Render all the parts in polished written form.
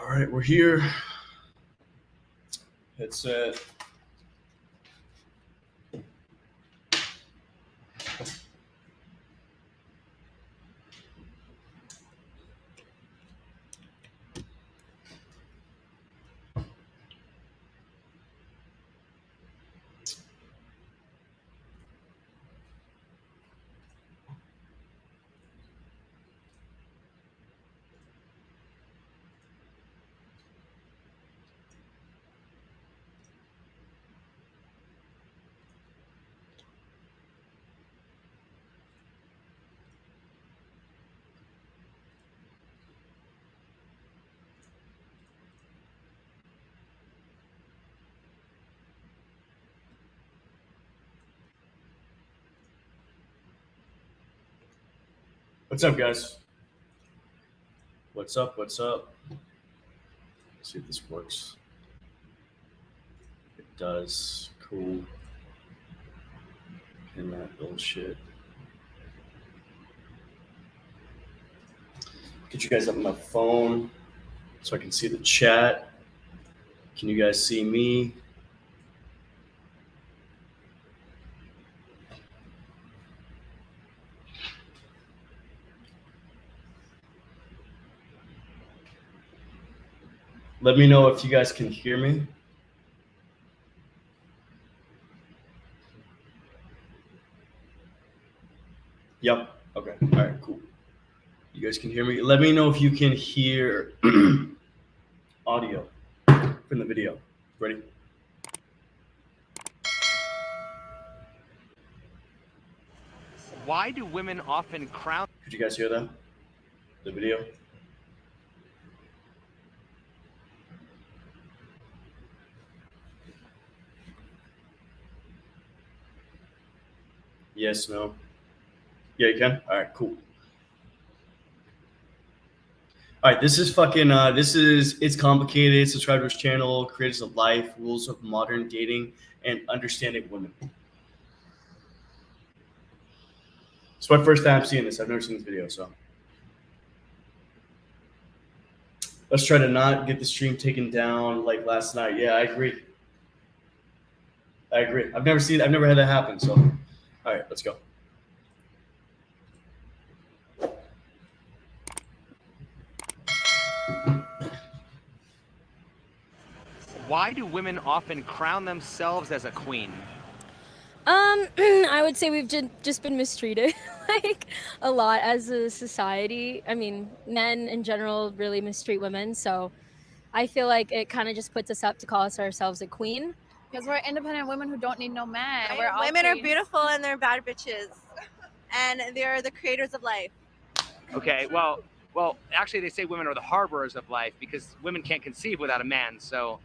All right, we're here. Headset. What's up, guys? What's up? What's up? Let's see if this works. It does. Cool. And that bullshit. Get you guys up on my phone so I can see the chat. Can you guys see me? Let me know if you guys can hear me. Yep. Okay. All right, cool. You guys can hear me. Let me know if you can hear audio from the video. Ready? Why do women often crown? Could you guys hear that? The video? Yes, no? Yeah, you can? All right, cool. All right, this is fucking, it's complicated. Subscribe to this channel, creators of life, rules of modern dating, and understanding women. It's my first time seeing this. I've never seen this video, so. Let's try to not get the stream taken down like last night. Yeah, I agree. I've never had that happen, so. All right, let's go. Why do women often crown themselves as a queen? I would say we've just been mistreated like a lot as a society. I mean, men in general really mistreat women, so I feel like it kind of just puts us up to call ourselves a queen. Because we're independent women who don't need no man. Right? We're all women are queens. beautiful and they're bad bitches. And they're the creators of life. Okay, well, actually they say women are the harborers of life because women can't conceive without a man. So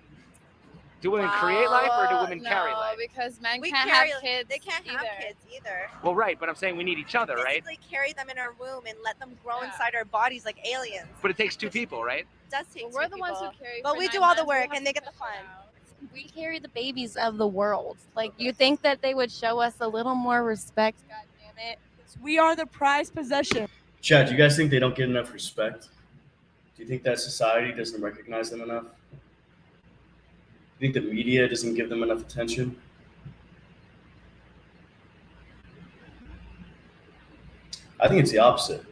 do women create life or do women carry life? Because men We can't carry, have kids. They can't have kids either. Well, right, but I'm saying we need each other, right? Physically carry them in our womb and let them grow inside our bodies like aliens. But it takes two people, right? It does take We're two the people. ones who carry. But for we 9 do all the months. We work have and they to get the push fun. out. We carry the babies of the world. Like, you think that they would show us a little more respect? God damn it. We are the prized possession. Chad, do you guys think they don't get enough respect? Do you think that society doesn't recognize them enough? Do you think the media doesn't give them enough attention? I think it's the opposite.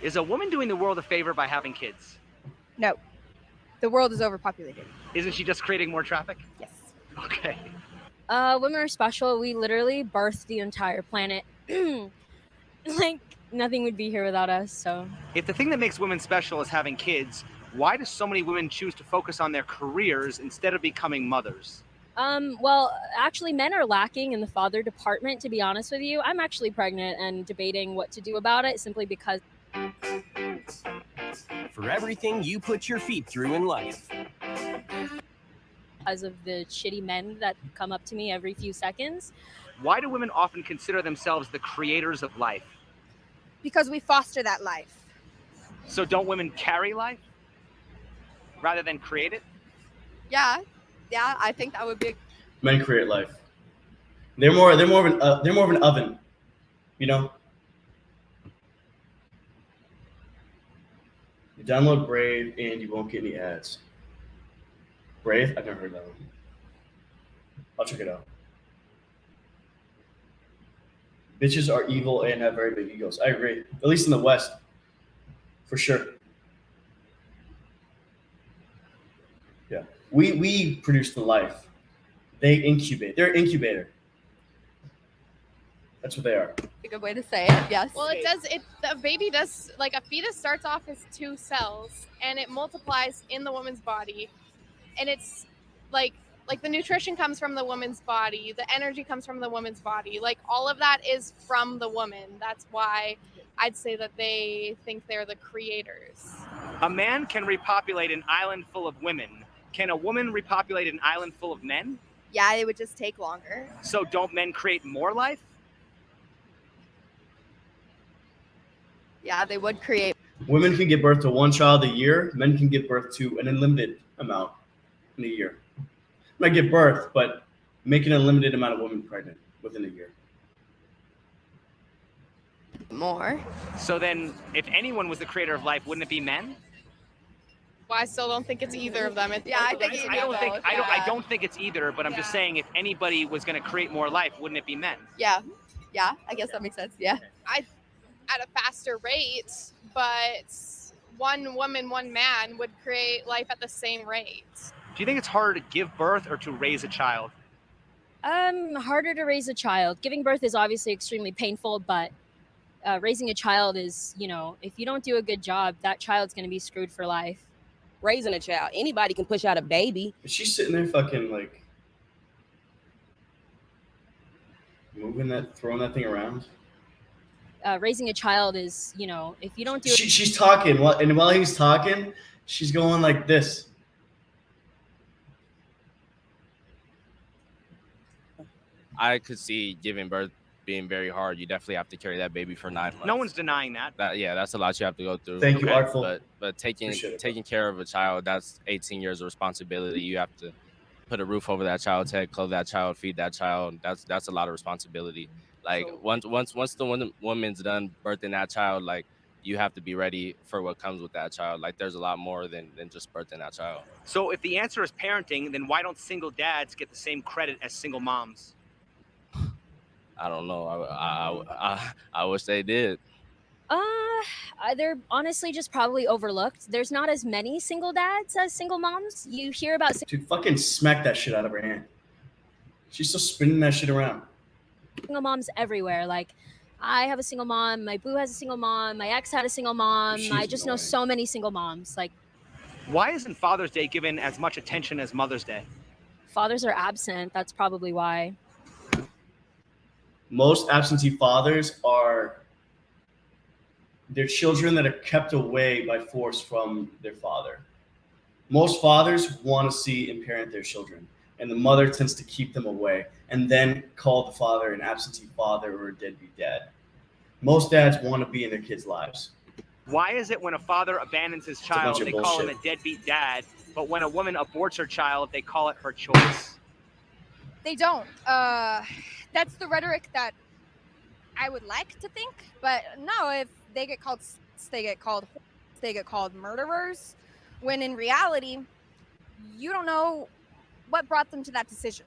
Is a woman doing the world a favor by having kids? No. The world is overpopulated. Isn't she just creating more traffic? Yes. Okay. Women are special. We literally birthed the entire planet. Like, nothing would be here without us, so. If the thing that makes women special is having kids, why do so many women choose to focus on their careers instead of becoming mothers? Well, actually, men are lacking in the father department, to be honest with you. I'm actually pregnant and debating what to do about it simply because. For everything you put your feet through in life. Because of the shitty men that come up to me every few seconds. Why do women often consider themselves the creators of life? Because we foster that life. So don't women carry life rather than create it? Yeah, I think that would be. Men create life. They're more of an oven, you know. You download Brave and you won't get any ads. Brave? I've never heard that one. I'll check it out. Bitches are evil and have very big egos. I agree. At least in the West. For sure. Yeah. We produce the life. They incubate. They're an incubator. That's what they are. A good way to say it. Yes. Well, the baby does, like, a fetus starts off as 2 cells and it multiplies in the woman's body, and it's like the nutrition comes from the woman's body, the energy comes from the woman's body, like all of that is from the woman. That's why I'd say that they think they're the creators. A man can repopulate an island full of women. Can a woman repopulate an island full of men? Yeah, it would just take longer. So don't men create more life? Yeah, they would create. Women can give birth to 1 child a year. Men can give birth to an unlimited amount in a year. Not give birth, but make an unlimited amount of women pregnant within a year. More. So then, if anyone was the creator of life, wouldn't it be men? Well, I still don't think it's either of them. I think I don't think it's either, but I'm just saying, if anybody was going to create more life, wouldn't it be men? Yeah, I guess that makes sense. Yeah. At a faster rate, but 1 woman, 1 man would create life at the same rate. Do you think it's harder to give birth or to raise a child? Harder to raise a child. Giving birth is obviously extremely painful, but raising a child is, if you don't do a good job, that child's going to be screwed for life. Raising a child, anybody can push out a baby. Is she sitting there fucking like throwing that thing around? Raising a child is, if you don't do it. She's talking, and while he's talking, she's going like this. I could see giving birth being very hard. You definitely have to carry that baby for 9 months. No one's denying that. That's a lot you have to go through. Thank you, Artful. But taking care of a child, that's 18 years of responsibility. You have to put a roof over that child's head, clothe that child, feed that child. That's a lot of responsibility. Like once the woman's done birthing that child, like you have to be ready for what comes with that child. Like there's a lot more than just birthing that child. So if the answer is parenting, then why don't single dads get the same credit as single moms? I don't know. I wish they did. They're honestly just probably overlooked. There's not as many single dads as single moms. You hear about Dude, fucking smack that shit out of her hand. She's still spinning that shit around. Single moms everywhere. Like, I have a single mom. My boo has a single mom. My ex had a single mom. I just know so many single moms. Like, why isn't Father's Day given as much attention as Mother's Day? Fathers are absent. That's probably why. Most absentee fathers are their children that are kept away by force from their father. Most fathers want to see and parent their children, and the mother tends to keep them away and then call the father an absentee father or a deadbeat dad. Most dads want to be in their kids' lives. Why is it when a father abandons his child, they call him a deadbeat dad, but when a woman aborts her child, they call it her choice? They don't. That's the rhetoric that I would like to think, but no, if they get called they get called murderers, when in reality, you don't know what brought them to that decision.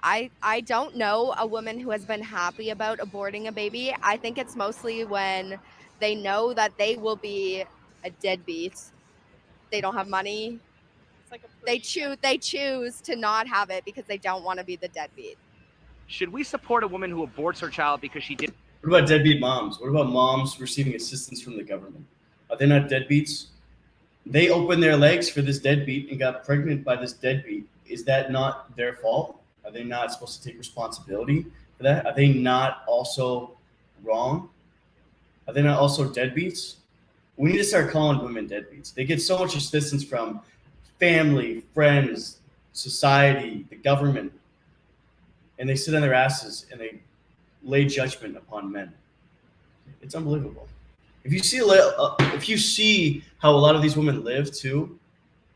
I don't know a woman who has been happy about aborting a baby. I think it's mostly when they know that they will be a deadbeat. They don't have money. It's like they choose to not have it because they don't want to be the deadbeat. Should we support a woman who aborts her child because she did? What about deadbeat moms? What about moms receiving assistance from the government? Are they not deadbeats? They opened their legs for this deadbeat and got pregnant by this deadbeat. Is that not their fault? Are they not supposed to take responsibility for that? Are they not also wrong? Are they not also deadbeats? We need to start calling women deadbeats. They get so much assistance from family, friends, society, the government, and they sit on their asses and they lay judgment upon men. It's unbelievable. If you see how a lot of these women live too,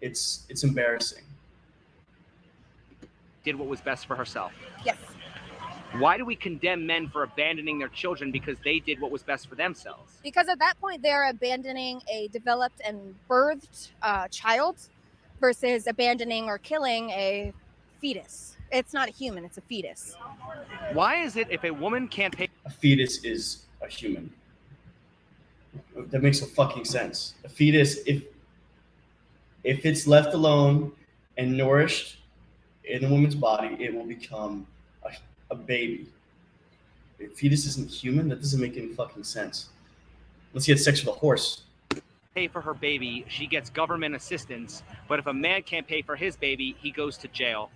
it's embarrassing. Did what was best for herself. Yes. Why do we condemn men for abandoning their children because they did what was best for themselves? Because at that point, they're abandoning a developed and birthed child versus abandoning or killing a fetus. It's not a human, it's a fetus. Why is it if a woman can't pay A fetus is a human. That makes no fucking sense. A fetus, if it's left alone and nourished in a woman's body, it will become a baby. A fetus isn't human? That doesn't make any fucking sense. Let's get sex with a horse. pay for her baby, she gets government assistance, but if a man can't pay for his baby, he goes to jail?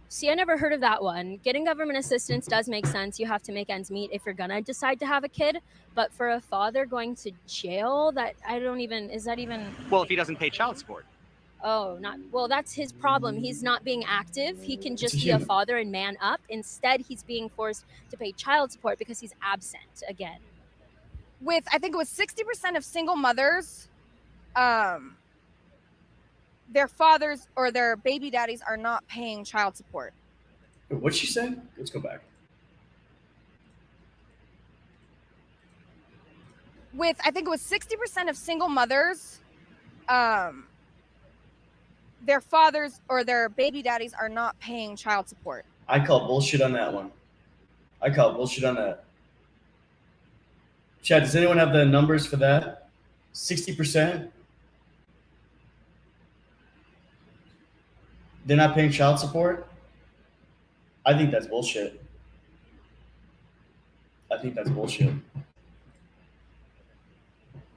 See, I never heard of that one. Getting government assistance does make sense. You have to make ends meet if you're gonna decide to have a kid. But for a father going to jail, that I don't even, is that even? Well, if he doesn't pay child support. Oh, not, well, that's his problem. He's not being active. He can just be a human. father and man up. Instead, he's being forced to pay child support because he's absent again. With, I think it was 60% of single mothers, their fathers or their baby daddies are not paying child support. Wait, what'd she say? Let's go back. With, I think it was 60% of single mothers, their fathers or their baby daddies are not paying child support. I call bullshit on that one. I call bullshit on that. Chad, does anyone have the numbers for that? 60%? They're not paying child support? I think that's bullshit. I think that's bullshit.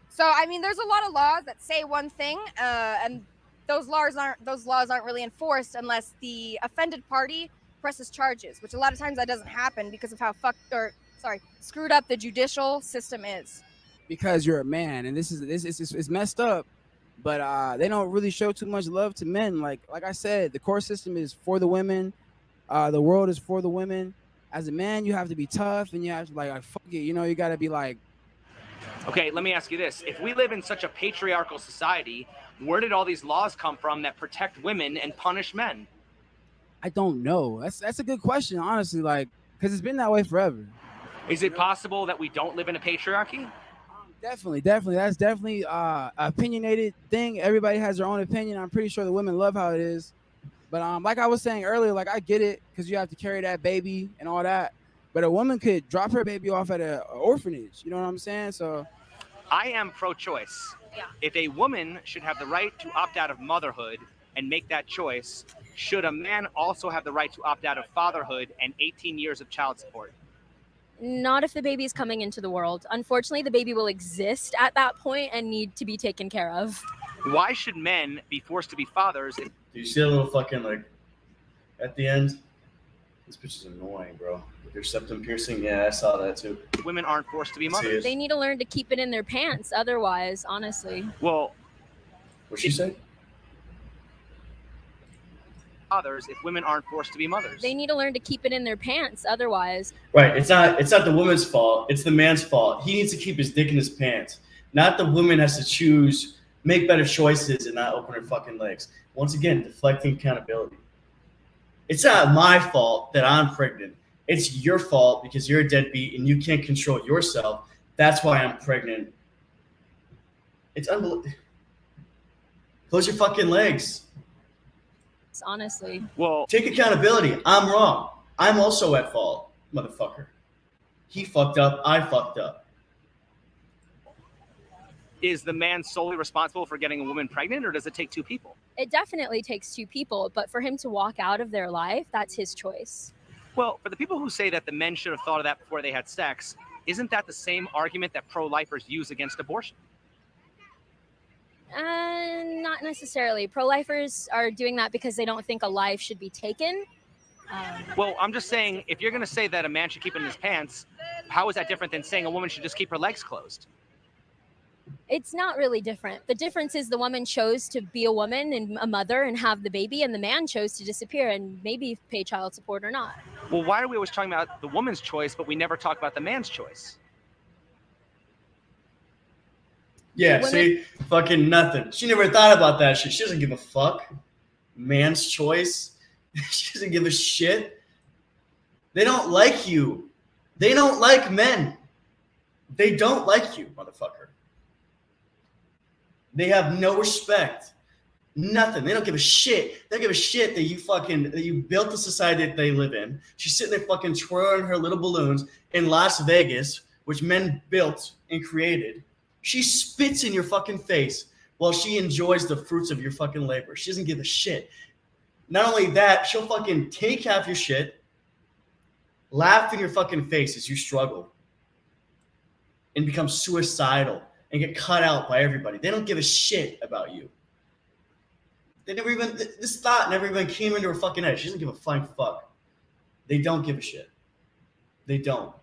So I mean, there's a lot of laws that say one thing, and those laws aren't really enforced unless the offended party presses charges, which a lot of times that doesn't happen because of how screwed up the judicial system is. Because you're a man, and this is messed up. But they don't really show too much love to men. Like I said, the court system is for the women. The world is for the women. As a man, you have to be tough, and you have to like fuck it. You know, you got to be like. Okay, let me ask you this. If we live in such a patriarchal society, where did all these laws come from that protect women and punish men? I don't know. That's a good question, honestly. Like, because it's been that way forever. Is it possible that we don't live in a patriarchy? Definitely. That's definitely an opinionated thing. Everybody has their own opinion. I'm pretty sure the women love how it is. But like I was saying earlier, like I get it because you have to carry that baby and all that. But a woman could drop her baby off at an orphanage. You know what I'm saying? So I am pro-choice. Yeah. If a woman should have the right to opt out of motherhood and make that choice, should a man also have the right to opt out of fatherhood and 18 years of child support? Not if the baby is coming into the world. Unfortunately, the baby will exist at that point and need to be taken care of. Why should men be forced to be fathers? Do you see a little fucking like at the end? This bitch is annoying, bro. With your septum piercing, yeah, I saw that too. Women aren't forced to be mothers. They need to learn to keep it in their pants. Otherwise, honestly. Well, what'd she say? Fathers, if women aren't forced to be mothers. They need to learn to keep it in their pants. Otherwise. Right. It's not the woman's fault. It's the man's fault. He needs to keep his dick in his pants. Not the woman has to choose, make better choices, and not open her fucking legs. Once again, deflecting accountability. It's not my fault that I'm pregnant. It's your fault because you're a deadbeat and you can't control yourself. That's why I'm pregnant. It's unbelievable. Close your fucking legs. Honestly. Well, take accountability. I'm wrong. I'm also at fault, motherfucker. He fucked up. I fucked up. Is the man solely responsible for getting a woman pregnant, or does it take two people? It definitely takes two people, but for him to walk out of their life, that's his choice. Well, for the people who say that the men should have thought of that before they had sex, isn't that the same argument that pro-lifers use against abortion? Not necessarily. Pro-lifers are doing that because they don't think a life should be taken. Well, I'm just saying, if you're going to say that a man should keep it in his pants, how is that different than saying a woman should just keep her legs closed? It's not really different. The difference is the woman chose to be a woman and a mother and have the baby, and the man chose to disappear and maybe pay child support or not. Well, why are we always talking about the woman's choice, but we never talk about the man's choice? Yeah, see? Fucking nothing. She never thought about that shit. She doesn't give a fuck. Man's choice. She doesn't give a shit. They don't like you. They don't like men. They don't like you, motherfucker. They have no respect. Nothing. They don't give a shit. They don't give a shit that you built the society that they live in. She's sitting there fucking twirling her little balloons in Las Vegas, which men built and created. She spits in your fucking face while she enjoys the fruits of your fucking labor. She doesn't give a shit. Not only that, she'll fucking take half your shit, laugh in your fucking face as you struggle, and become suicidal and get cut out by everybody. They don't give a shit about you. They never even, this thought never even came into her fucking head. She doesn't give a flying fuck. They don't give a shit. They don't.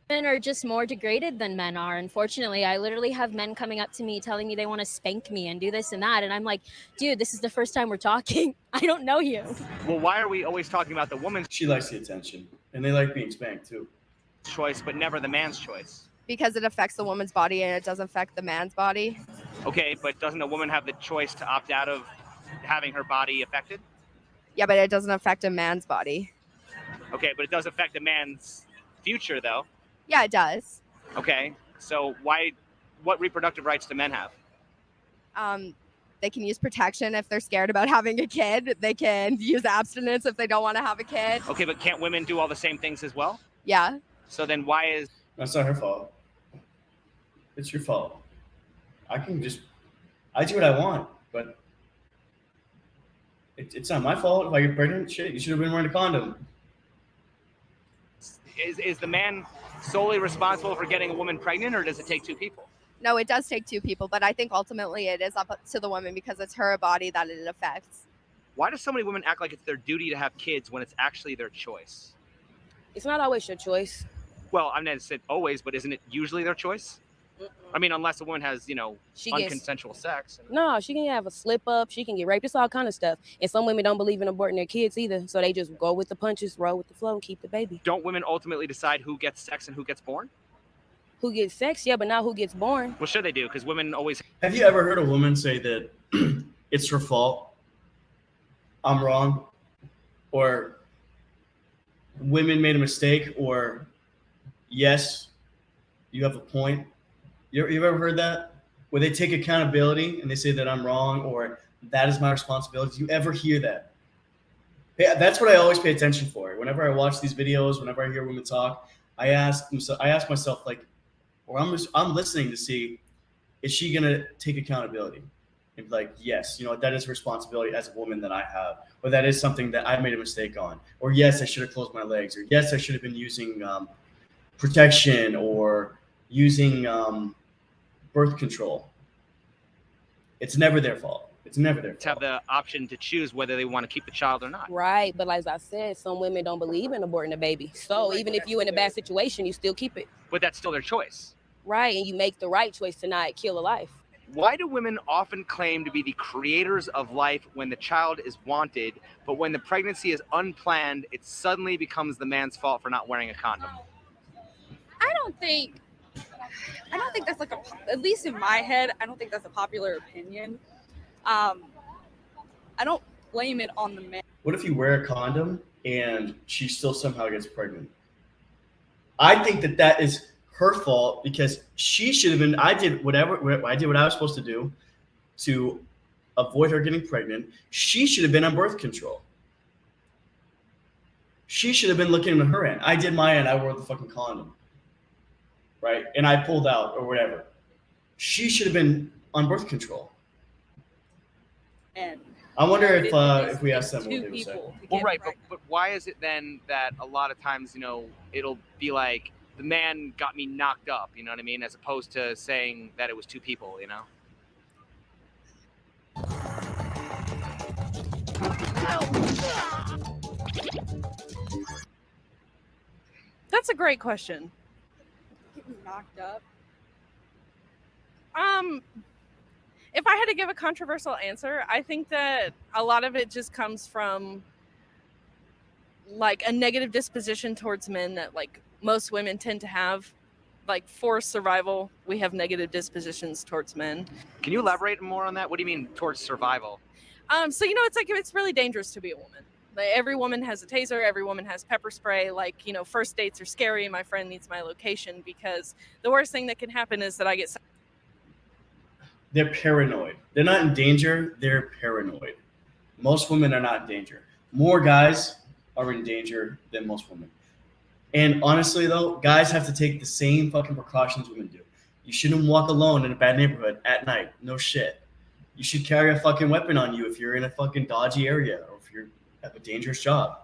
Women are just more degraded than men are. Unfortunately, I literally have men coming up to me telling me they want to spank me and do this and that. And I'm like, dude, this is the first time we're talking. I don't know you. Well, why are we always talking about the woman's She likes the attention. And they like being spanked too. choice, but never the man's choice? Because it affects the woman's body and it doesn't affect the man's body. Okay, but doesn't a woman have the choice to opt out of having her body affected? Yeah, but it doesn't affect a man's body. Okay, but it does affect a man's future, though. Yeah, it does. Okay, so what reproductive rights do men have? They can use protection if they're scared about having a kid. They can use abstinence if they don't want to have a kid. Okay, but can't women do all the same things as well? Yeah. So then why is... That's not her fault. It's your fault. I do what I want, but it's not my fault if I get pregnant. Shit, you should have been wearing a condom. Is the man solely responsible for getting a woman pregnant, or does it take two people? No, it does take two people, but I think ultimately it is up to the woman because it's her body that it affects. Why do so many women act like it's their duty to have kids when it's actually their choice? It's not always your choice. Well, I'm not saying always, but isn't it usually their choice? Mm-mm. I mean, unless a woman has, She gets- unconsensual sex. No, she can have a slip up. She can get raped. It's all kind of stuff. And some women don't believe in aborting their kids either. So they just go with the punches, roll with the flow, and keep the baby. Don't women ultimately decide who gets sex and who gets born? Who gets sex? Yeah, but not who gets born. Well, sure they do, because women always... Have you ever heard a woman say that it's her fault? I'm wrong. Or women made a mistake, or yes, you have a point. You've ever heard that? Where they take accountability and they say that I'm wrong or that is my responsibility. Do you ever hear that? Hey, that's what I always pay attention for. Whenever I watch these videos, whenever I hear women talk, I ask myself, like, or I'm listening to see, is she gonna take accountability? And be like, yes, that is a responsibility as a woman that I have, or that is something that I made a mistake on, or yes, I should have closed my legs, or yes, I should have been using protection or using birth control. It's never their fault. It's never their fault. have the option to choose whether they want to keep the child or not. Right, but as I said, some women don't believe in aborting a baby. So even if you're in a bad situation, you still keep it. But that's still their choice. Right, and you make the right choice to not kill a life. Why do women often claim to be the creators of life when the child is wanted, but when the pregnancy is unplanned, it suddenly becomes the man's fault for not wearing a condom? I don't think that's at least in my head, I don't think that's a popular opinion. I don't blame it on the man. What if you wear a condom and she still somehow gets pregnant? I think that is her fault because she should have been. I did what I was supposed to do to avoid her getting pregnant. She should have been on birth control. She should have been looking at her end. I did my end. I wore the fucking condom, right? And I pulled out or whatever. She should have been on birth control. And I wonder if we asked them what they would say. Well, right, but why is it then that a lot of times, it'll be like the man got me knocked up, you know what I mean? As opposed to saying that it was two people, That's a great question. Get me knocked up. If I had to give a controversial answer, I think that a lot of it just comes from like a negative disposition towards men that like most women tend to have. Like for survival, we have negative dispositions towards men. Can you elaborate more on that? What do you mean towards survival? So it's really dangerous to be a woman. Like, every woman has a taser, every woman has pepper spray. Like, first dates are scary. My friend needs my location, because the worst thing that can happen is that I get. They're paranoid. They're not in danger. They're paranoid. Most women are not in danger. More guys are in danger than most women. And honestly, though, guys have to take the same fucking precautions women do. You shouldn't walk alone in a bad neighborhood at night. No shit. You should carry a fucking weapon on you if you're in a fucking dodgy area or if you're at a dangerous job.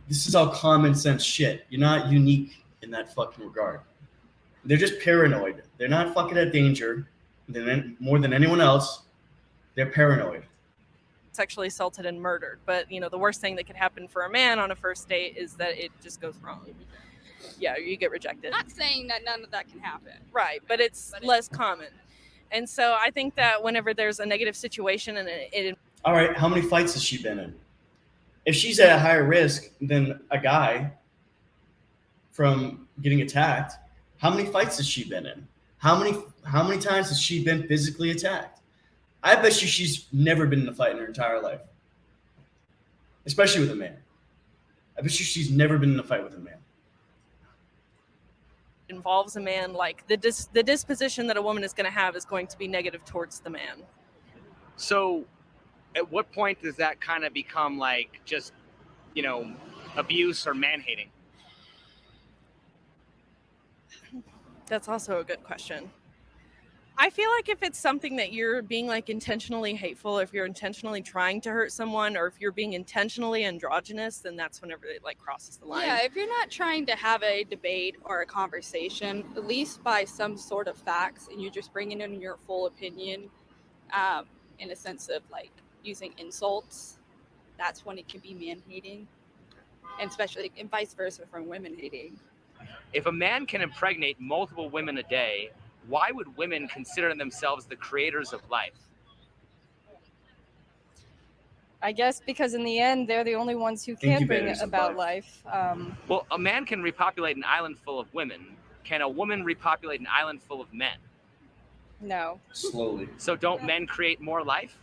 This is all common sense shit. You're not unique in that fucking regard. They're just paranoid. They're not fucking at danger more than anyone else. They're paranoid. Sexually assaulted and murdered, but the worst thing that could happen for a man on a first date is that it just goes wrong. Yeah, you get rejected. Not saying that none of that can happen. Right, but it's less common. And so I think that whenever there's a negative situation and it all right, how many fights has she been in? If she's at a higher risk than a guy from getting attacked, how many fights has she been in? How many times has she been physically attacked? I bet you she's never been in a fight in her entire life, especially with a man. I bet you she's never been in a fight with a man. involves a man, like the disposition that a woman is going to have is going to be negative towards the man. So at what point does that kind of become like just, abuse or man-hating? That's also a good question. I feel like if it's something that you're being like intentionally hateful, if you're intentionally trying to hurt someone, or if you're being intentionally androgynous, then that's whenever it like crosses the line. Yeah, if you're not trying to have a debate or a conversation, at least by some sort of facts, and you're just bringing in your full opinion, in a sense of like using insults, that's when it can be man-hating, and especially and vice versa from women-hating. If a man can impregnate multiple women a day, why would women consider themselves the creators of life? I guess because in the end, they're the only ones who can bring about life. Well, a man can repopulate an island full of women. Can a woman repopulate an island full of men? No. Slowly. So don't men create more life?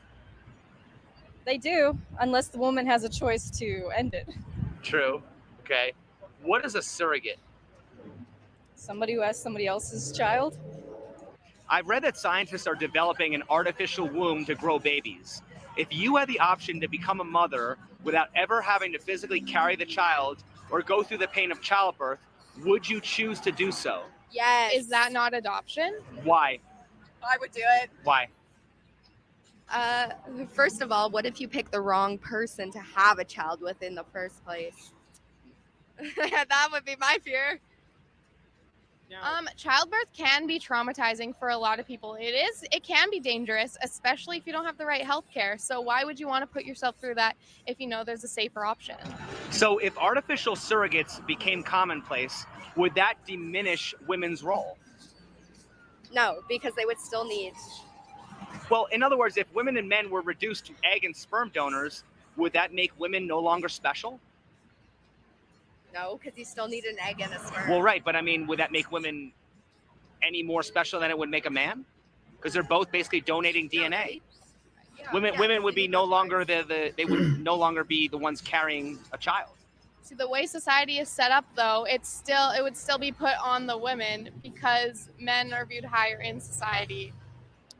They do, unless the woman has a choice to end it. True. Okay. What is a surrogate? Somebody who has somebody else's child. I've read that scientists are developing an artificial womb to grow babies. If you had the option to become a mother without ever having to physically carry the child or go through the pain of childbirth, would you choose to do so? Yes. Is that not adoption? Why? I would do it. Why? First of all, what if you pick the wrong person to have a child with in the first place? That would be my fear. Childbirth can be traumatizing for a lot of people. It can be dangerous, especially if you don't have the right health care. So why would you want to put yourself through that if you know there's a safer option? So if artificial surrogates became commonplace, would that diminish women's role? No, because they would still need. Well, in other words, if women and men were reduced to egg and sperm donors, would that make women no longer special? No, because you still need an egg and a sperm. Well, right, but I mean, would that make women any more special than it would make a man? Because they're both basically donating DNA. Women would be no longer they would no longer be the ones carrying a child. See, the way society is set up, though, it would still be put on the women because men are viewed higher in society.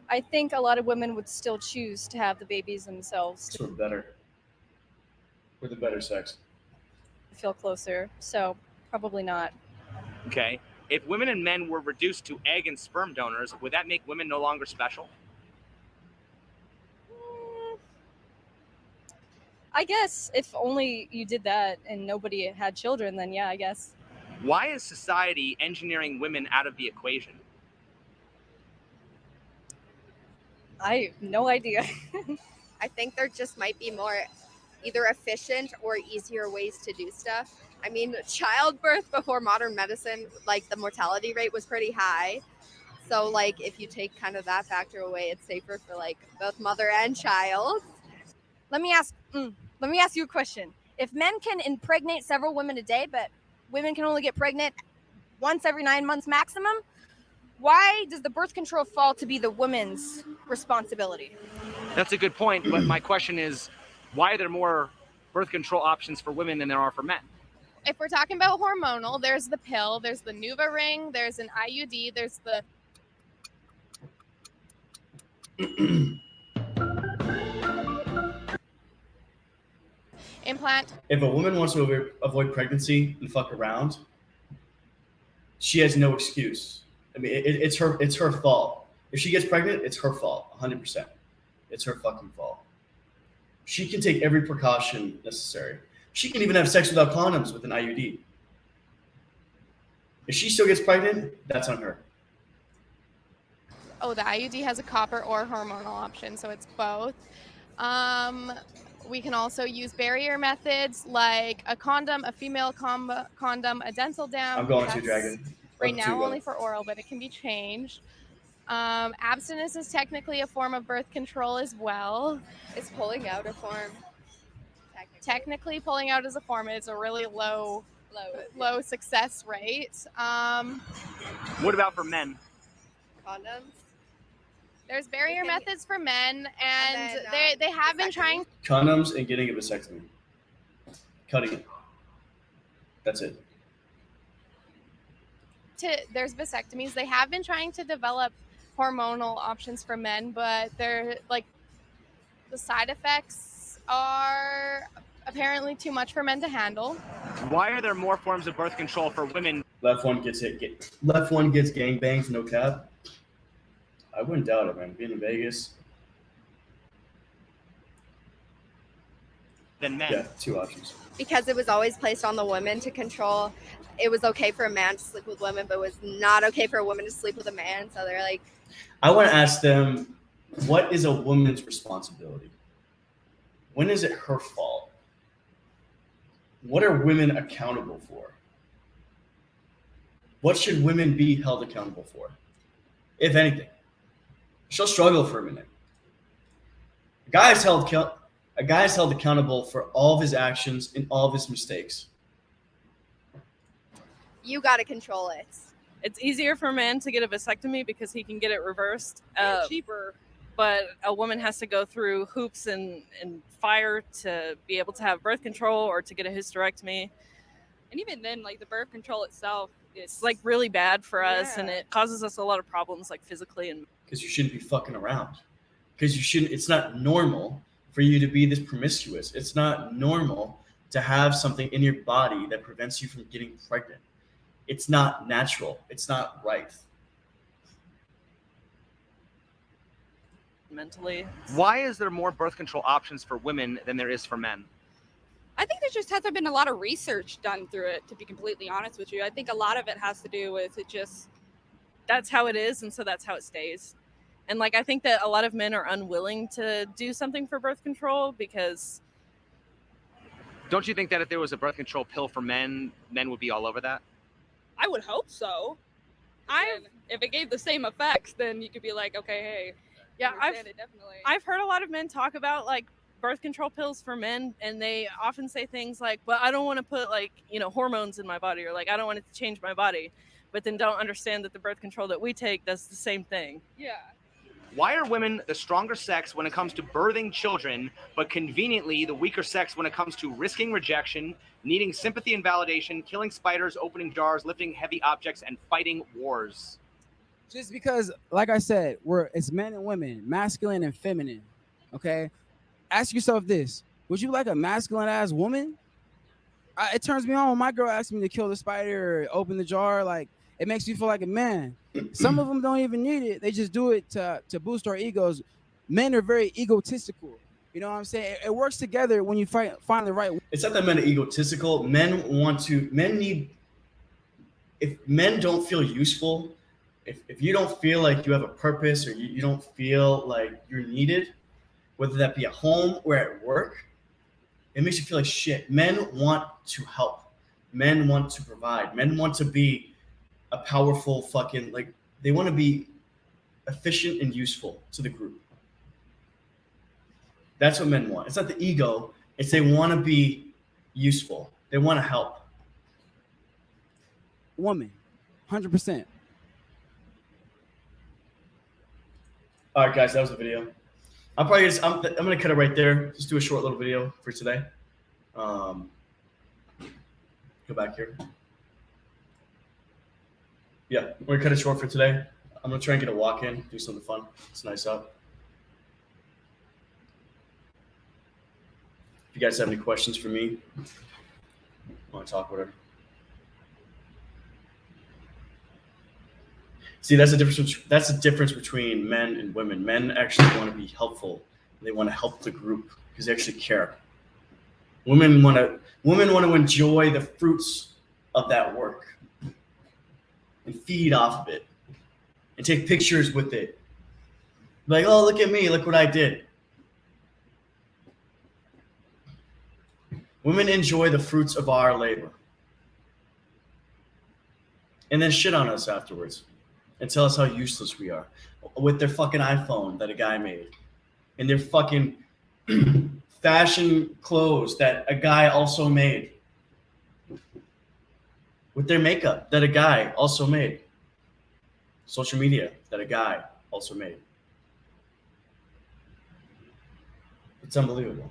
I think a lot of women would still choose to have the babies themselves. So we're better. We're the better sex. Feel closer, so probably not. Okay. If women and men were reduced to egg and sperm donors, would that make women no longer special? I guess if only you did that and nobody had children, then yeah, I guess. Why is society engineering women out of the equation? I have no idea. I think there just might be more either efficient or easier ways to do stuff. I mean, childbirth before modern medicine, like the mortality rate was pretty high. So like if you take kind of that factor away, it's safer for like both mother and child. Let me ask you a question. If men can impregnate several women a day, but women can only get pregnant once every 9 months maximum, why does the birth control fall to be the woman's responsibility? That's a good point, but my question is, Why are there more birth control options for women than there are for men? If we're talking about hormonal, there's the pill, there's the Nuva ring, there's an IUD, there's the implant. If a woman wants to avoid pregnancy and fuck around, she has no excuse. I mean, it's her fault. If she gets pregnant, it's her fault, 100%. It's her fucking fault. She can take every precaution necessary. She can even have sex without condoms with an IUD. If she still gets pregnant, that's on her. Oh, the IUD has a copper or hormonal option, so it's both. We can also use barrier methods like a condom, a female condom, a dental dam. I'm going to That's Dragon. right Up now to, only for oral, but it can be changed. Abstinence is technically a form of birth control as well. Is pulling out a form? Technically, pulling out is a form. It's a really low success rate. What about for men? Condoms. There's barrier methods for men, and then, they have been trying. condoms and getting a vasectomy. Cutting it. That's it. There's vasectomies. They have been trying to develop hormonal options for men, but they're like the side effects are apparently too much for men to handle. Why are there more forms of birth control for women? Left one gets hit. Left one gets gangbangs, no cap. I wouldn't doubt it, man. Being in Vegas. Than men. Yeah, two options. Because it was always placed on the women to control. It was okay for a man to sleep with women, but it was not okay for a woman to sleep with a man. So they're like, I want to ask them, what is a woman's responsibility? When is it her fault? What are women accountable for? What should women be held accountable for, if anything? She'll struggle for a minute. A guy is held accountable for all of his actions and all of his mistakes. you got to control it. It's easier for a man to get a vasectomy because he can get it reversed. Cheaper. But a woman has to go through hoops and fire to be able to have birth control or to get a hysterectomy. And even then, like the birth control itself, It's like really bad for us, Yeah. and it causes us a lot of problems, like physically and. Because you shouldn't be fucking around. Because you shouldn't. It's not normal for you to be this promiscuous. It's not normal to have something in your body that prevents you from getting pregnant. It's not natural. It's not right. Mentally. Why is there more birth control options for women than there is for men? I think there just hasn't been a lot of research done through it, to be completely honest with you. I think a lot of it has to do with it just. That's how it is, and so that's how it stays. And like I think that a lot of men are unwilling to do something for birth control because. Don't you think that if there was a birth control pill for men, men would be all over that? I would hope so. If it gave the same effects, then you could be like, okay, hey, Yeah, understand it definitely. I've heard a lot of men talk about like birth control pills for men, and they often say things like, "But I don't want to put like hormones in my body," or like, "I don't want it to change my body," but then don't understand that the birth control that we take does the same thing. Yeah. Why are women the stronger sex when it comes to birthing children, but conveniently the weaker sex when it comes to risking rejection, needing sympathy and validation, killing spiders, opening jars, lifting heavy objects, and fighting wars? Just because, like I said, it's men and women, masculine and feminine. Okay, ask yourself this: would you like a masculine ass woman? It turns me on when my girl asks me to kill the spider or open the jar. Like, it makes me feel like a man. Some of them don't even need it; they just do it to boost our egos. Men are very egotistical. You know what I'm saying? It works together when you find the right. It's not that men are egotistical. Men need. If men don't feel useful, if you don't feel like you have a purpose or you don't feel like you're needed, whether that be at home or at work, it makes you feel like shit. Men want to help. Men want to provide. Men want to be a powerful fucking, like, they want to be efficient and useful to the group. That's what men want. It's not the ego. It's they want to be useful. They want to help. Woman, 100%. All right, guys, that was the video. I'm gonna cut it right there. Just do a short little video for today. Go back here. Yeah, we're gonna cut it short for today. I'm gonna try and get a walk in, do something fun. It's nice out. If you guys have any questions for me, want to talk with her. See, that's the difference. That's the difference between men and women. Men actually want to be helpful. They want to help the group because they actually care. Women want to enjoy the fruits of that work and feed off of it and take pictures with it. Like, oh, look at me, look what I did. Women enjoy the fruits of our labor and then shit on us afterwards and tell us how useless we are with their fucking iPhone that a guy made and their fucking fashion clothes that a guy also made, with their makeup that a guy also made, social media that a guy also made. It's unbelievable.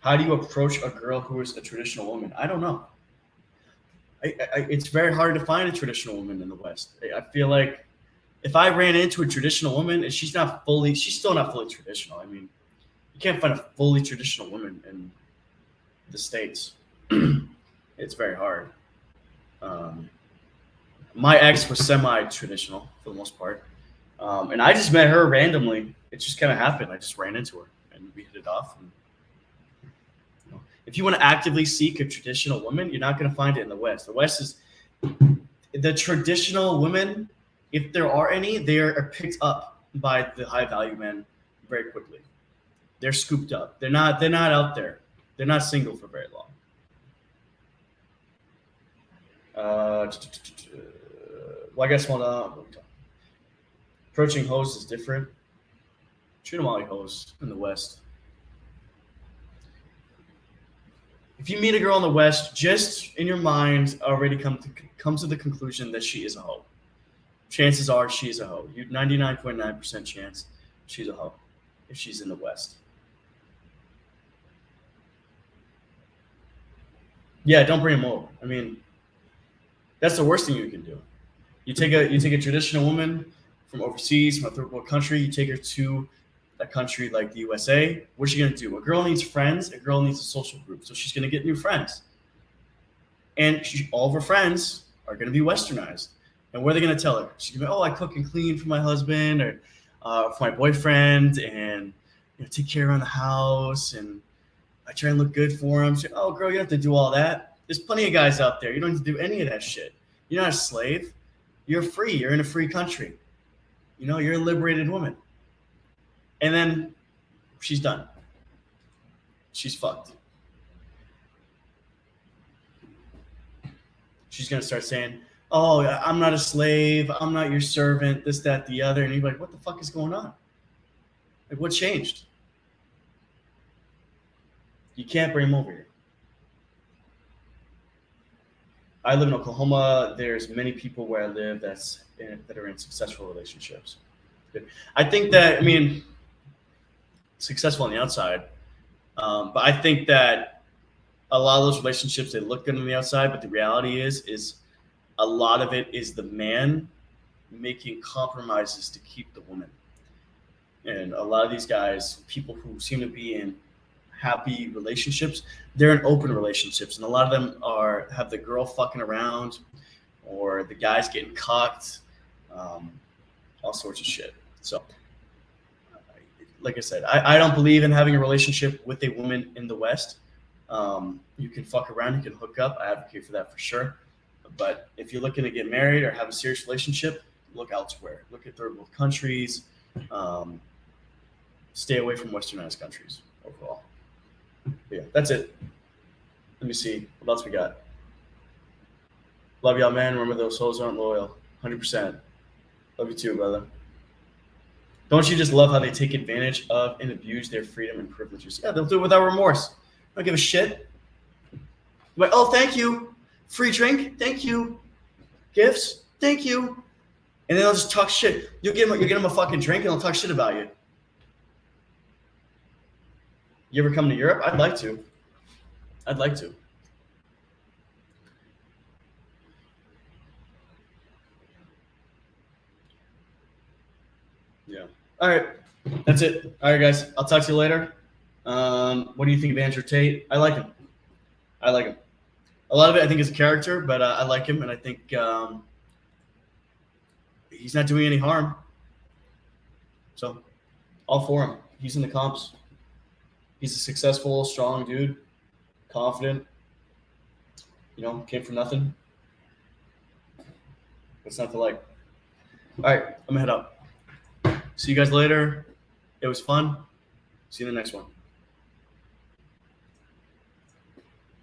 How do you approach a girl who is a traditional woman? I don't know. It's very hard to find a traditional woman in the West. I feel like if I ran into a traditional woman and she's still not fully traditional. I mean, you can't find a fully traditional woman in the States. It's very hard. My ex was semi-traditional for the most part. And I just met her randomly. It just kind of happened. I just ran into her and we hit it off. And, if you want to actively seek a traditional woman, you're not going to find it in the West. The West is the traditional women. If there are any, they are picked up by the high value men very quickly. They're scooped up. They're not out there. They're not single for very long. Well, I guess approaching hoes is different. Treat them all like hoes in the West. If you meet a girl in the West, just in your mind already come to the conclusion that she is a hoe. Chances are she is a hoe. You 99.9% chance she's a hoe if she's in the West. Yeah, don't bring them over. I mean, that's the worst thing you can do. You take a traditional woman from overseas, from a third world country, you take her to a country like the USA. What's she gonna do? A girl needs friends. A girl needs a social group, so she's gonna get new friends. And all of her friends are gonna be westernized. And what are they gonna tell her? She's gonna be, oh, I cook and clean for my husband or for my boyfriend, and take care around the house, and I try and look good for him. She's, oh, girl, you don't have to do all that. There's plenty of guys out there. You don't need to do any of that shit. You're not a slave. You're free. You're in a free country. You're a liberated woman. And then she's done. She's fucked. She's going to start saying, oh, I'm not a slave. I'm not your servant, this, that, the other. And you're like, what the fuck is going on? Like, what changed? You can't bring them over here. I live in Oklahoma. There's many people where I live that are in successful relationships. I think that, successful on the outside, but I think that a lot of those relationships, they look good on the outside, but the reality is a lot of it is the man making compromises to keep the woman. And a lot of these guys, people who seem to be in happy relationships, they're in open relationships, and a lot of them have the girl fucking around, or the guy's getting cocked, all sorts of shit. So like I said, I don't believe in having a relationship with a woman in the West. You can fuck around, you can hook up. I advocate for that for sure. But if you're looking to get married or have a serious relationship, look elsewhere. Look at third world countries. Stay away from westernized countries overall. But yeah, that's it. Let me see. What else we got? Love y'all, man. Remember, those souls aren't loyal. 100%. Love you too, brother. Don't you just love how they take advantage of and abuse their freedom and privileges? Yeah, they'll do it without remorse. Don't give a shit. Like, oh, thank you. Free drink? Thank you. Gifts? Thank you. And then they'll just talk shit. You get them a fucking drink and they'll talk shit about you. You ever come to Europe? I'd like to. I'd like to. Yeah. All right. That's it. All right, guys. I'll talk to you later. What do you think of Andrew Tate? I like him. I like him. A lot of it, I think, is a character, but I like him, and I think he's not doing any harm. So, all for him. He's in the comps. He's a successful, strong dude, confident. You know, came from nothing. What's not to like? All right, I'm gonna head up. See you guys later. It was fun. See you in the next one.